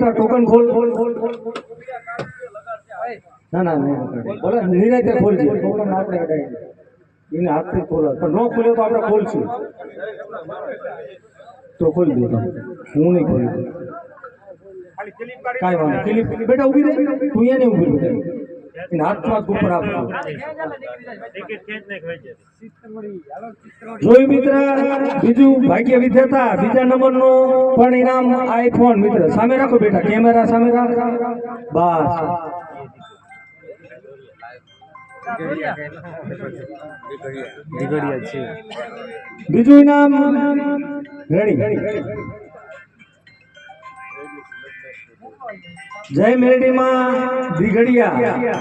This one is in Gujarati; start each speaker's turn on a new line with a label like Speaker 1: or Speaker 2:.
Speaker 1: બેટા ટોકન ખોલ ના ના બોલે નિરાતે ખોલજે ટોકન આપણે કઢાઈ એને હાથથી ખોલો પણ ન ખોલ્યો તો આપણે ખોલશું તો ખોલી દે હું નહીં ખોલી કાંઈ વાંધો ક્લિપ બેટા ઊભી રહે તું અહીંયા નહીં ઊભી રહે એને હાથમાં ઉપર આપજો જોઈ મિત્ર બીજું ભાગ્ય વિધેતા બીજા નંબરનો પણ ઇનામ આઈફોન મિત્ર સામે રાખો બેટા કેમેરા સામે રાખો બસ બીજું ઇનામ રેડી જય મેરડીમાં દીઘડિયા